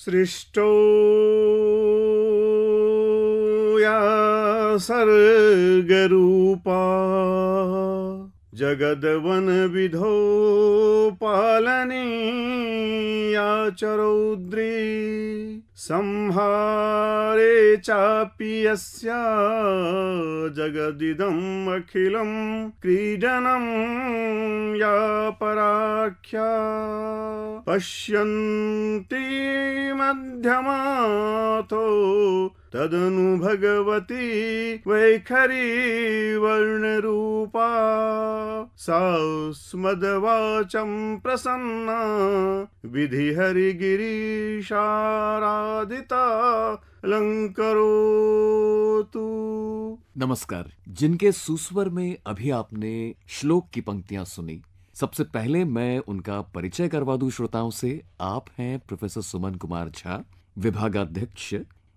सृष्टो या सर्गरूपा जगद्वन विधो पालनीया च रौद्री संहारे चापि यस्या जगदिदम् अखिलं क्रीडनं या पराख्या पश्यन्ति मध्यमातो तदनु भगवती वैखरी वर्णरूपा सा स्मद्वाचं प्रसन्ना विधिहरिगिरीशाराधिता अलंकरोतु। नमस्कार। जिनके सुस्वर में अभी आपने श्लोक की पंक्तियां सुनी, सबसे पहले मैं उनका परिचय करवा दूं श्रोताओं से। आप हैं प्रोफेसर सुमन कुमार झा, विभागाध्यक्ष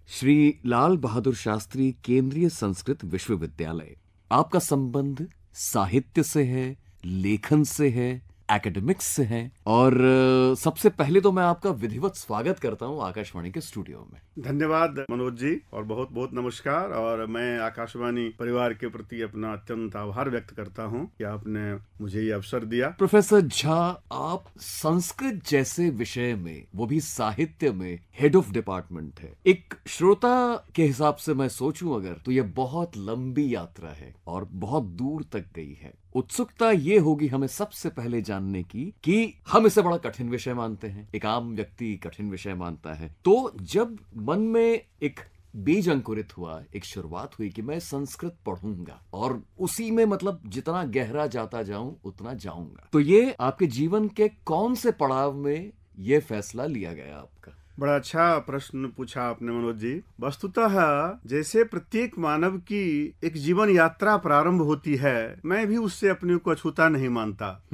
श्री लाल बहादुर शास्त्री केंद्रीय संस्कृत विश्वविद्यालय। आपका संबंध साहित्य से है, लेखन से है, एकेडमिक्स से है। और सबसे पहले तो मैं आपका विधिवत स्वागत करता हूं आकाशवाणी के स्टूडियो में। धन्यवाद मनोज जी, और बहुत बहुत नमस्कार। और मैं आकाशवाणी परिवार के प्रति अपना अत्यंत आभार व्यक्त करता हूं कि आपने मुझे ये अवसर दिया। प्रोफेसर झा, आप संस्कृत जैसे विषय में, वो भी साहित्य में, हेड ऑफ डिपार्टमेंट है। एक श्रोता के हिसाब से मैं सोचूं अगर, तो ये बहुत लंबी यात्रा है और बहुत दूर तक गई है। उत्सुकता ये होगी हमें सबसे पहले जानने की कि हम इसे बड़ा कठिन विषय मानते हैं, एक आम व्यक्ति कठिन विषय मानता है। तो जब मन में एक बीज अंकुरित हुआ, एक शुरुआत हुई कि मैं संस्कृत पढ़ूंगा और उसी में मतलब जितना गहरा जाता जाऊं उतना जाऊंगा, तो ये आपके जीवन के कौन से पड़ाव में ये फैसला लिया गया आपका? बड़ा अच्छा प्रश्न पूछा आपने मनोज जी। वस्तुतः जैसे प्रत्येक मानव की एक जीवन यात्रा प्रारंभ होती है, मैं भी उससे अपने को अछूता नहीं मानता।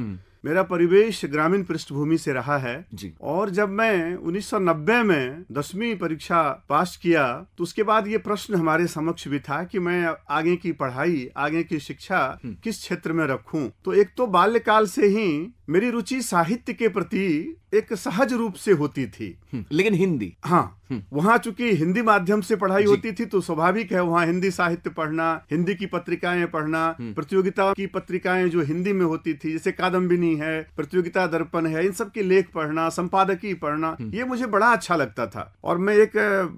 मेरा परिवेश ग्रामीण पृष्ठभूमि से रहा है जी। और जब मैं 1990 में 10वीं परीक्षा पास किया, तो उसके बाद ये प्रश्न हमारे समक्ष भी था कि मैं आगे की पढ़ाई, आगे की शिक्षा किस क्षेत्र में रखूं। तो एक तो बाल्यकाल से ही मेरी रुचि साहित्य के प्रति एक सहज रूप से होती थी। लेकिन हिंदी, हाँ, वहाँ चूंकि हिंदी माध्यम से पढ़ाई होती थी तो स्वाभाविक है वहाँ हिंदी साहित्य पढ़ना, हिंदी की पत्रिकाएं पढ़ना, प्रतियोगिता की पत्रिकाएं जो हिंदी में होती थी, जैसे कादम्बिनी है, प्रतियोगिता दर्पण है, इन सब के लेख पढ़ना, संपादकीय पढ़ना, ये मुझे बड़ा अच्छा लगता था। और मैं एक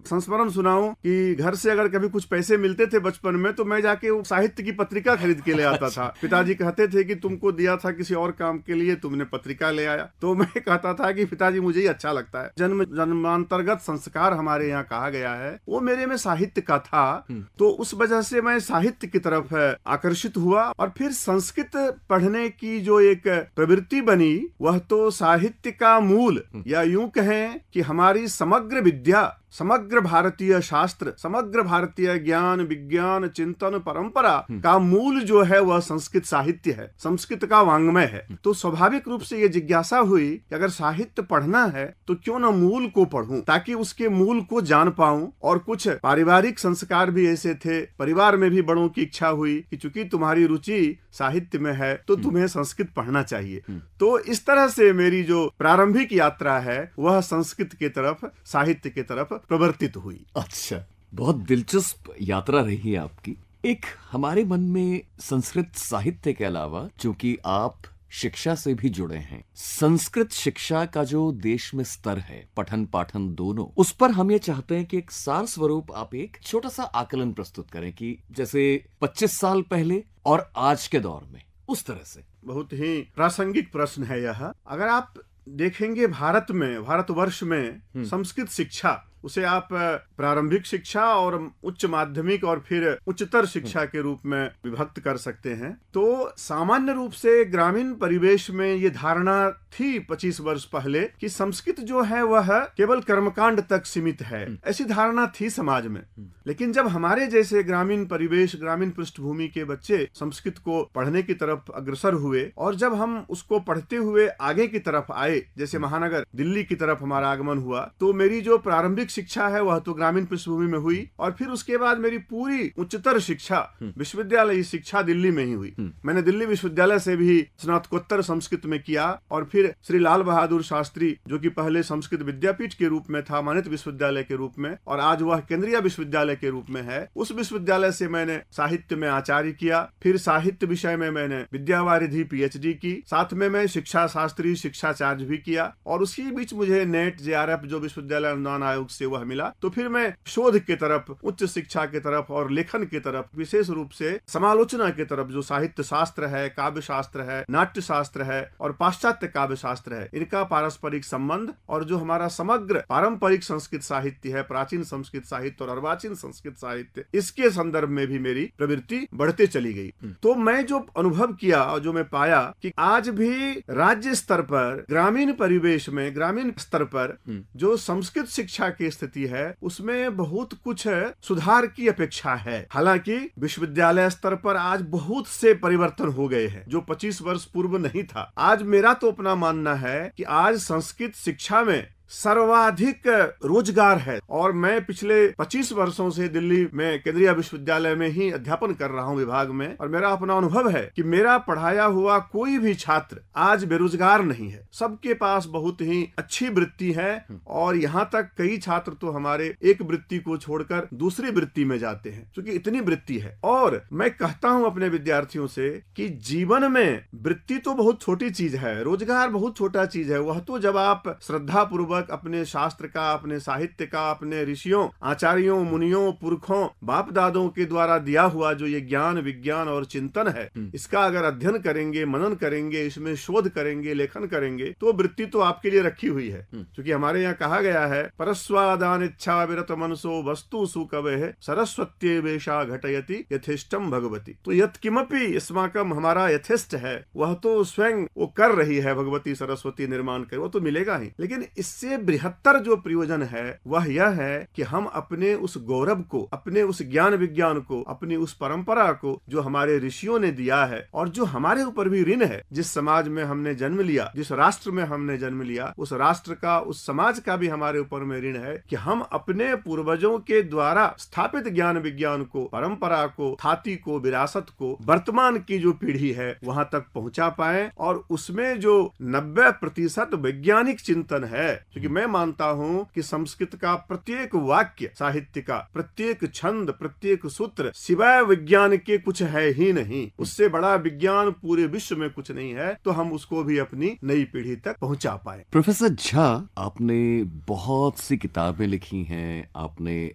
संस्मरण सुनाऊं कि घर से अगर कभी कुछ पैसे मिलते थे बचपन में, तो मैं जाके वो साहित्य की पत्रिका खरीद के ले आता था। पिताजी कहते थे कि तुमको दिया था किसी और काम के लिए, तुमने पत्रिका ले आया। तो मैं कहता था कि पिताजी मुझे ही अच्छा लगता है। जन्मांतर्गत संस्कार हमारे यहाँ कहा गया है, वो मेरे में साहित्य का था। तो उस वजह से मैं साहित्य की तरफ आकर्षित हुआ। और फिर संस्कृत पढ़ने की जो एक प्रवृत्ति बनी, वह तो साहित्य का मूल, या यूं कहें कि हमारी समग्र विद्या, समग्र भारतीय शास्त्र, समग्र भारतीय ज्ञान, विज्ञान, चिंतन परंपरा का मूल जो है वह संस्कृत साहित्य है, संस्कृत का वाङ्मय है। तो स्वाभाविक रूप से ये जिज्ञासा हुई कि अगर साहित्य पढ़ना है तो क्यों न मूल को पढूं, ताकि उसके मूल को जान पाऊं। और कुछ पारिवारिक संस्कार भी ऐसे थे, परिवार में भी बड़ों की इच्छा हुई कि चूंकि तुम्हारी रुचि साहित्य में है तो तुम्हें संस्कृत पढ़ना चाहिए। तो इस तरह से मेरी जो प्रारंभिक यात्रा है वह संस्कृत की तरफ, साहित्य की तरफ प्रवर्तित हुई। अच्छा, बहुत दिलचस्प यात्रा रही है आपकी। एक हमारे मन में संस्कृत साहित्य के अलावा, चूंकि आप शिक्षा से भी जुड़े हैं, संस्कृत शिक्षा का जो देश में स्तर है, पठन पाठन दोनों, उस पर हम ये चाहते हैं कि एक सार स्वरूप आप एक छोटा सा आकलन प्रस्तुत करें कि जैसे 25 साल पहले और आज के दौर में, उस तरह से। बहुत ही प्रासंगिक प्रश्न है यह। अगर आप देखेंगे भारतवर्ष में संस्कृत शिक्षा, उसे आप प्रारंभिक शिक्षा और उच्च माध्यमिक और फिर उच्चतर शिक्षा के रूप में विभक्त कर सकते हैं। तो सामान्य रूप से ग्रामीण परिवेश में ये धारणा थी 25 वर्ष पहले कि संस्कृत जो है वह केवल कर्मकांड तक सीमित है, ऐसी धारणा थी समाज में। लेकिन जब हमारे जैसे ग्रामीण परिवेश, ग्रामीण पृष्ठभूमि के बच्चे संस्कृत को पढ़ने की तरफ अग्रसर हुए और जब हम उसको पढ़ते हुए आगे की तरफ आए, जैसे महानगर दिल्ली की तरफ हमारा आगमन हुआ, तो मेरी जो प्रारंभिक प्राथमिक शिक्षा है वह तो ग्रामीण पृष्ठभूमि में हुई, और फिर उसके बाद मेरी पूरी उच्चतर शिक्षा विश्वविद्यालय शिक्षा दिल्ली में ही हुई। मैंने दिल्ली विश्वविद्यालय से भी स्नातकोत्तर संस्कृत में किया, और फिर श्री लाल बहादुर शास्त्री जो कि पहले संस्कृत विद्यापीठ के रूप में था, मानित विश्वविद्यालय के रूप में, और आज वह केंद्रीय विश्वविद्यालय के रूप में है, उस विश्वविद्यालय से मैंने साहित्य में आचार्य किया। फिर साहित्य विषय में मैंने विद्यावारिधि पीएचडी की, साथ में मैं शिक्षा शास्त्री शिक्षाचार्य भी किया, और उसी बीच मुझे नेट जेआरएफ जो विश्वविद्यालय अनुदान आयोग से वह मिला। तो फिर मैं शोध के तरफ, उच्च शिक्षा के तरफ और लेखन के तरफ, विशेष रूप से समालोचना के तरफ, जो साहित्य शास्त्र है, काव्य शास्त्र है, नाट्य शास्त्र है और पाश्चात्य काव्य शास्त्र है, इनका पारस्परिक संबंध और जो हमारा समग्र पारंपरिक संस्कृत साहित्य है, प्राचीन संस्कृत साहित्य और अर्वाचीन संस्कृत साहित्य, इसके संदर्भ में भी मेरी प्रवृत्ति बढ़ते चली गई। तो मैं जो अनुभव किया और जो मैं पाया कि आज भी राज्य स्तर पर, ग्रामीण परिवेश में, ग्रामीण स्तर पर जो संस्कृत शिक्षा की स्थिति है उसमें बहुत कुछ सुधार की अपेक्षा है। हालांकि विश्वविद्यालय स्तर पर आज बहुत से परिवर्तन हो गए हैं जो 25 वर्ष पूर्व नहीं था। आज मेरा तो अपना मानना है कि आज संस्कृत शिक्षा में सर्वाधिक रोजगार है, और मैं पिछले 25 वर्षों से दिल्ली में केंद्रीय विश्वविद्यालय में ही अध्यापन कर रहा हूं विभाग में, और मेरा अपना अनुभव है कि मेरा पढ़ाया हुआ कोई भी छात्र आज बेरोजगार नहीं है। सबके पास बहुत ही अच्छी वृत्ति है, और यहाँ तक कई छात्र तो हमारे एक वृत्ति को छोड़कर दूसरी वृत्ति में जाते हैं, क्योंकि इतनी वृत्ति है। और मैं कहता हूं अपने विद्यार्थियों से कि जीवन में वृत्ति तो बहुत छोटी चीज है, रोजगार बहुत छोटा चीज है। वह तो जब आप श्रद्धा पूर्वक अपने शास्त्र का, अपने साहित्य का, अपने ऋषियों, आचार्यों, मुनियों, पुरखों, बाप दादों के द्वारा दिया हुआ जो ये ज्ञान, विज्ञान और चिंतन है, इसका अगर अध्ययन करेंगे, मनन करेंगे, इसमें शोध करेंगे, लेखन करेंगे, तो वृत्ति तो आपके लिए रखी हुई है। क्योंकि हमारे यहाँ कहा गया है, परस्वादान इच्छा विरत मनसो वस्तु सुकवेः सरस्वत्येवेशा घटयति यथेष्टम भगवती। तो यत् किमपि अस्माकं, हमारा यथेष्ट है वह तो स्वयं वो कर रही है, भगवती सरस्वती निर्माण कर, वो तो मिलेगा ही। लेकिन इससे बृहत्तर जो प्रयोजन है वह यह है कि हम अपने उस गौरव को, अपने उस ज्ञान विज्ञान को, अपनी उस परंपरा को जो हमारे ऋषियों ने दिया है और जो हमारे ऊपर भी ऋण है, जिस समाज में हमने जन्म लिया, जिस राष्ट्र में हमने जन्म लिया, उस राष्ट्र का, उस समाज का भी हमारे ऊपर में ऋण है कि हम अपने पूर्वजों के द्वारा स्थापित ज्ञान विज्ञान को, परंपरा को, ख्याति को, विरासत को वर्तमान की जो पीढ़ी है वहां तक पहुंचा पाए, और उसमें जो 90% वैज्ञानिक चिंतन है। क्योंकि मैं मानता हूं कि संस्कृत का प्रत्येक वाक्य, साहित्य का प्रत्येक छंद, प्रत्येक सूत्र सिवाय विज्ञान के कुछ है ही नहीं। उससे बड़ा विज्ञान पूरे विश्व में कुछ नहीं है, तो हम उसको भी अपनी नई पीढ़ी तक पहुंचा पाए। प्रोफेसर झा, आपने बहुत सी किताबें लिखी हैं,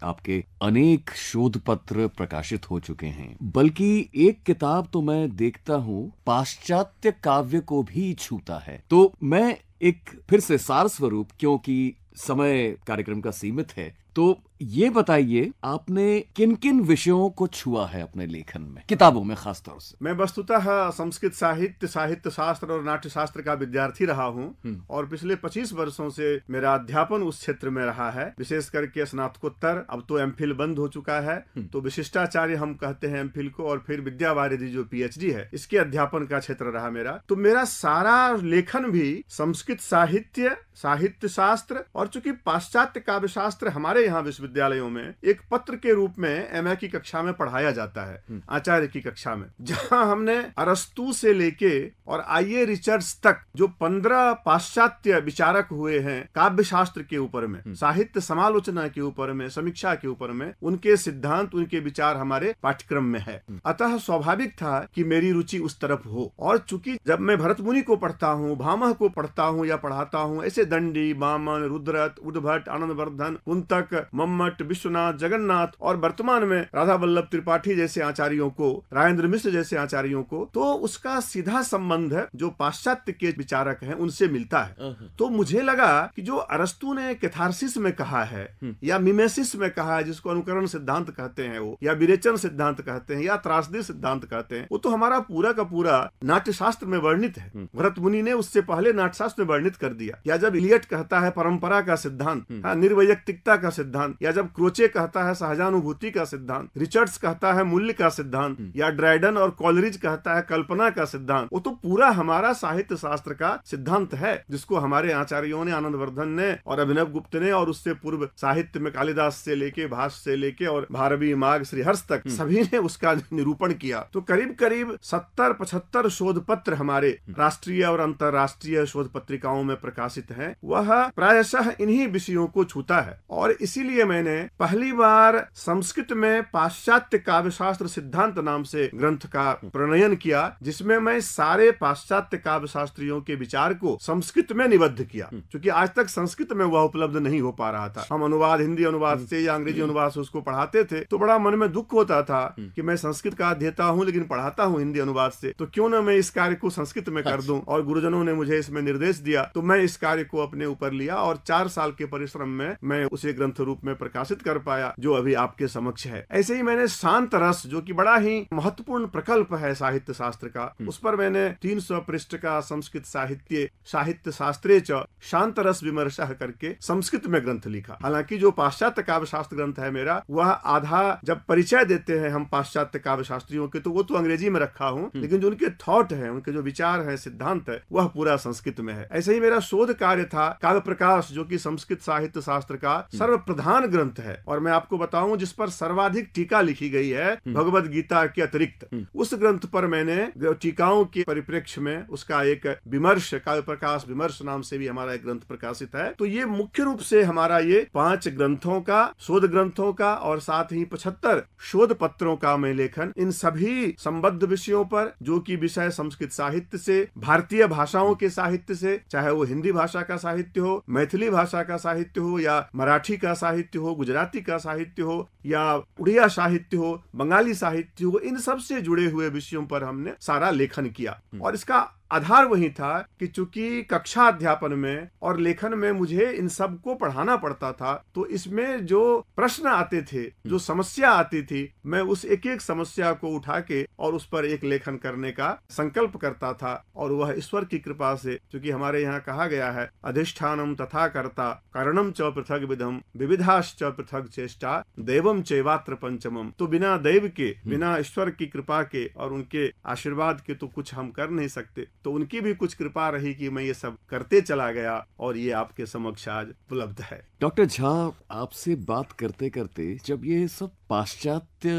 आपके अनेक शोध पत्र प्रकाशित हो चुके हैं, बल्कि एक किताब तो मैं देखता हूँ पाश्चात्य काव्य को भी छूता है। तो मैं एक फिर से सार स्वरूप, क्योंकि समय कार्यक्रम का सीमित है, तो ये बताइए आपने किन किन विषयों को छुआ है अपने लेखन में, किताबों में खास तौर से? मैं वस्तुतः संस्कृत साहित्य, साहित्य शास्त्र और नाट्य शास्त्र का विद्यार्थी रहा हूँ, और पिछले 25 वर्षों से मेरा अध्यापन उस क्षेत्र में रहा है, विशेष करके स्नातकोत्तर। अब तो एमफिल बंद हो चुका है, तो विशिष्टाचार्य हम कहते हैं एमफिल को, और फिर विद्यावारिधि जो पीएचडी है, इसके अध्यापन का क्षेत्र रहा मेरा। तो मेरा सारा लेखन भी संस्कृत साहित्य, साहित्य शास्त्र, और चूंकि पाश्चात्य काव्य शास्त्र हमारे यहाँ विद्यालयों में एक पत्र के रूप में एमए की कक्षा में पढ़ाया जाता है, आचार्य की कक्षा में, जहां हमने अरस्तु से लेके और आईए रिचर्ड्स तक जो 15 पाश्चात्य विचारक हुए हैं काव्य शास्त्र के ऊपर में, साहित्य समालोचना के ऊपर में, समीक्षा के ऊपर में, उनके सिद्धांत, उनके विचार हमारे पाठ्यक्रम में है। अतः स्वाभाविक था कि मेरी रुचि उस तरफ हो। और चूंकि जब मैं भरत मुनि को पढ़ता हूँ, भामह को पढ़ता हूँ या पढ़ाता हूँ, ऐसे दंडी, वामन, रुद्रत, उद्भट, आनंदवर्धन, कुंतक, मम्मट, विश्वनाथ, जगन्नाथ, और वर्तमान में राधा वल्लभ त्रिपाठी जैसे आचार्यों को, राजेंद्र मिश्र जैसे आचार्यों को, तो उसका सीधा संबंध है जो पाश्चात्य के विचारक हैं उनसे मिलता है। तो मुझे लगा कि जो अरस्तु ने कैथारसिस में कहा है या मिमेसिस में कहा है, जिसको अनुकरण सिद्धांत कहते हैं वो, या विरेचन सिद्धांत कहते हैं, या त्रासदी सिद्धांत कहते हैं, वो तो हमारा पूरा का पूरा नाट्य शास्त्र में वर्णित है। भरत मुनि ने उससे पहले नाट्य शास्त्र में वर्णित कर दिया। या जब इलियट कहता है परंपरा का सिद्धांत, हाँ, निर्वैयक्तिकता का सिद्धांत, या जब क्रोचे कहता है सहजानुभूति का सिद्धांत, रिचर्ड्स कहता है मूल्य का सिद्धांत, या ड्राइडन और कॉलरिज कहता है कल्पना का सिद्धांत, वो तो पूरा हमारा साहित्य शास्त्र का सिद्धांत है, जिसको हमारे आचार्यों ने, आनंदवर्धन ने और अभिनव गुप्त ने, और उससे पूर्व साहित्य में कालिदास से लेके, भाष से लेके और भारवी, माघ, श्रीहर्ष तक सभी ने उसका निरूपण किया। तो करीब करीब 70-75 शोध पत्र हमारे राष्ट्रीय और अंतर्राष्ट्रीय शोध पत्रिकाओं में प्रकाशित हैं। वह प्रायशः इन्हीं विषयों को छूता है, और इसीलिए मैंने पहली बार संस्कृत में पाश्चात्य काव्यशास्त्र सिद्धांत नाम से ग्रंथ का प्रणयन किया, जिसमें मैं सारे पाश्चात्य काव्य शास्त्रियों के विचार को संस्कृत में निबद्ध किया, क्योंकि आज तक संस्कृत में वह उपलब्ध नहीं हो पा रहा था। हम अनुवाद, हिंदी अनुवाद से या अंग्रेजी अनुवाद से उसको पढ़ाते थे, तो बड़ा मन में दुख होता था कि मैं संस्कृत का अध्येता हूँ लेकिन पढ़ाता हूँ हिंदी अनुवाद से, तो क्यों न मैं इस कार्य को संस्कृत में कर दूं। और गुरुजनों ने मुझे इसमें निर्देश दिया, तो मैं इस कार्य को अपने ऊपर लिया, और 4 साल के परिश्रम में मैं उसे ग्रंथ रूप में प्रकाशित कर पाया, जो अभी आपके समक्ष है। ऐसे ही मैंने शांत रस, जो कि बड़ा ही महत्वपूर्ण प्रकल्प है साहित्य शास्त्र का, उस पर मैंने 300 पृष्ठ का संस्कृत साहित्य शास्त्रे च शांत रस विमर्शः करके संस्कृत में ग्रंथ लिखा। हालांकि जो पाश्चात्य काव्य शास्त्र ग्रंथ है मेरा, वह आधा जब परिचय देते हैं हम पाश्चात्य काव्य शास्त्रियों के, तो वो तो अंग्रेजी में रखा हूँ, लेकिन जो उनके थॉट है, उनके जो विचार है, सिद्धांत है, वह पूरा संस्कृत में है। ऐसे ही मेरा शोध कार्य था काव्य प्रकाश, जो कि संस्कृत साहित्य शास्त्र का सर्वप्रधान ग्रंथ है, और मैं आपको बताऊं जिस पर सर्वाधिक टीका लिखी गई है भगवद गीता के अतिरिक्त। उस ग्रंथ पर मैंने टीकाओं के परिप्रेक्ष्य में उसका एक विमर्श, काव्य प्रकाश विमर्श नाम से भी हमारा एक ग्रंथ प्रकाशित है। तो ये मुख्य रूप से हमारा ये 5 ग्रंथों का, शोध ग्रंथों का, और साथ ही 75 शोध पत्रों का मैं लेखन इन सभी संबद्ध विषयों पर, जो कि विषय संस्कृत साहित्य से, भारतीय भाषाओं के साहित्य से, चाहे वो हिंदी भाषा का साहित्य हो, मैथिली भाषा का साहित्य हो, या मराठी का साहित्य हो, गुजराती का साहित्य हो, या उड़िया साहित्य हो, बंगाली साहित्य हो, इन सब से जुड़े हुए विषयों पर हमने सारा लेखन किया। और इसका आधार वही था कि चूंकि कक्षा अध्यापन में और लेखन में मुझे इन सब को पढ़ाना पड़ता था, तो इसमें जो प्रश्न आते थे, जो समस्या आती थी, मैं उस एक एक समस्या को उठा के और उस पर एक लेखन करने का संकल्प करता था। और वह ईश्वर की कृपा से, चूंकि हमारे यहाँ कहा गया है अधिष्ठानम तथा कर्ता कारणम च पृथक विधम विविधाश्च पृथक चेष्टा दैवम चैवात्र पंचमम, तो बिना दैव के, बिना ईश्वर की कृपा के और उनके आशीर्वाद के तो कुछ हम कर नहीं सकते। तो उनकी भी कुछ कृपा रही कि मैं ये सब करते चला गया, और ये आपके समक्ष आज उपलब्ध है। डॉक्टर झा, आपसे बात करते करते जब ये सब पाश्चात्य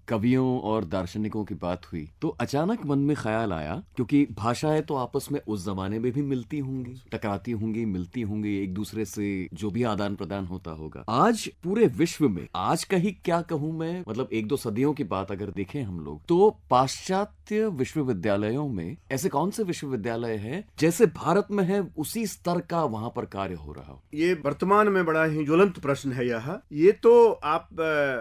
कवियों और दार्शनिकों की बात हुई, तो अचानक मन में ख्याल आया, क्योंकि भाषाएं तो आपस में उस जमाने में भी मिलती होंगी, टकराती होंगी, मिलती होंगी, एक दूसरे से जो भी आदान प्रदान होता होगा। आज पूरे विश्व में, आज का ही क्या कहूं मैं, मतलब 1-2 सदियों की बात अगर देखें हम लोग, तो पाश्चात्य विश्वविद्यालयों में ऐसे कौन से विश्वविद्यालय है जैसे भारत में है उसी स्तर का वहां पर कार्य हो रहा हो? ये वर्तमान में बड़ा ही ज्वलंत प्रश्न है। ये तो आप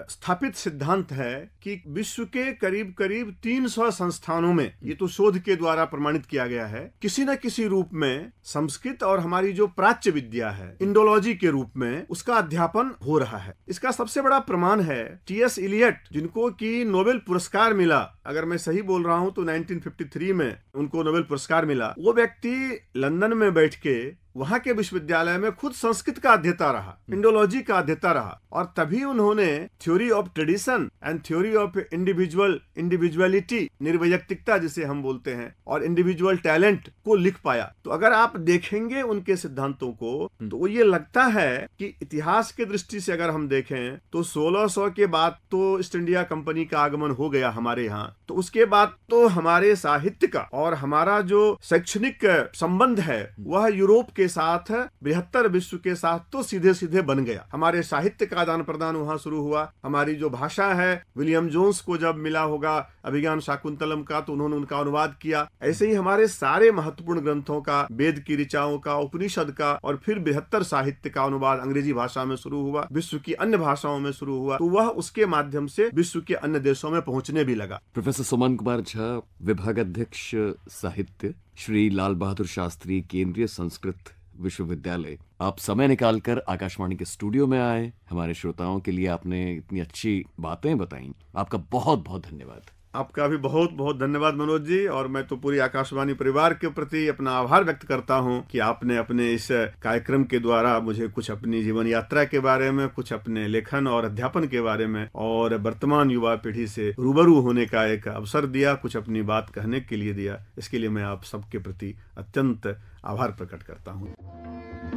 स्थापित सिद्धांत है कि विश्व के करीब करीब 300 संस्थानों में, ये तो शोध के द्वारा प्रमाणित किया गया है, किसी न किसी रूप में संस्कृत और हमारी जो प्राच्य विद्या है, इंडोलॉजी के रूप में, उसका अध्यापन हो रहा है। इसका सबसे बड़ा प्रमाण है टी.एस. इलियट, जिनको की नोबेल पुरस्कार मिला, अगर मैं सही बोल रहा हूं तो 1953 में उनको नोबेल पुरस्कार मिला। वो व्यक्ति लंदन में बैठ के वहां के विश्वविद्यालय में खुद संस्कृत का अध्येता रहा, इंडोलॉजी का अध्येता रहा, और तभी उन्होंने theory of tradition and theory of individuality, निर्वैयक्तिकता जिसे हम बोलते हैं, और इंडिविजुअल टैलेंट को लिख पाया। तो अगर आप देखेंगे उनके सिद्धांतों को, तो ये लगता है कि इतिहास के दृष्टि से अगर हम देखें तो 1600 के बाद तो ईस्ट इंडिया कंपनी का आगमन हो गया हमारे यहाँ, तो उसके बाद तो हमारे साहित्य का और हमारा जो शैक्षणिक संबंध है वह यूरोप के साथ, बृहत्तर विश्व के साथ तो सीधे सीधे बन गया। हमारे साहित्य का आदान प्रदान वहां शुरू हुआ। हमारी जो भाषा है, विलियम जोन्स को जब मिला होगा अभिज्ञान शाकुंतलम का, तो उन्होंने उनका अनुवाद किया। ऐसे ही हमारे सारे महत्वपूर्ण ग्रंथों का, वेद की ऋचाओं का, उपनिषद का, और फिर बृहत्तर साहित्य का अनुवाद अंग्रेजी भाषा में शुरू हुआ, विश्व की अन्य भाषाओं में शुरू हुआ, तो वह उसके माध्यम से विश्व के अन्य देशों में पहुंचने भी लगा। प्रोफेसर सुमन कुमार झा, विभागाध्यक्ष साहित्य, श्री लाल बहादुर शास्त्री केंद्रीय संस्कृत विश्वविद्यालय, आप समय निकालकर आकाशवाणी के स्टूडियो में आए, हमारे श्रोताओं के लिए आपने इतनी अच्छी बातें बताई, आपका बहुत बहुत धन्यवाद। आपका भी बहुत बहुत धन्यवाद मनोज जी। और मैं तो पूरी आकाशवाणी परिवार के प्रति अपना आभार व्यक्त करता हूं कि आपने अपने इस कार्यक्रम के द्वारा मुझे कुछ अपनी जीवन यात्रा के बारे में, कुछ अपने लेखन और अध्यापन के बारे में और वर्तमान युवा पीढ़ी से रूबरू होने का एक अवसर दिया, कुछ अपनी बात कहने के लिए दिया। इसके लिए मैं आप सबके प्रति अत्यंत आभार प्रकट करता हूँ।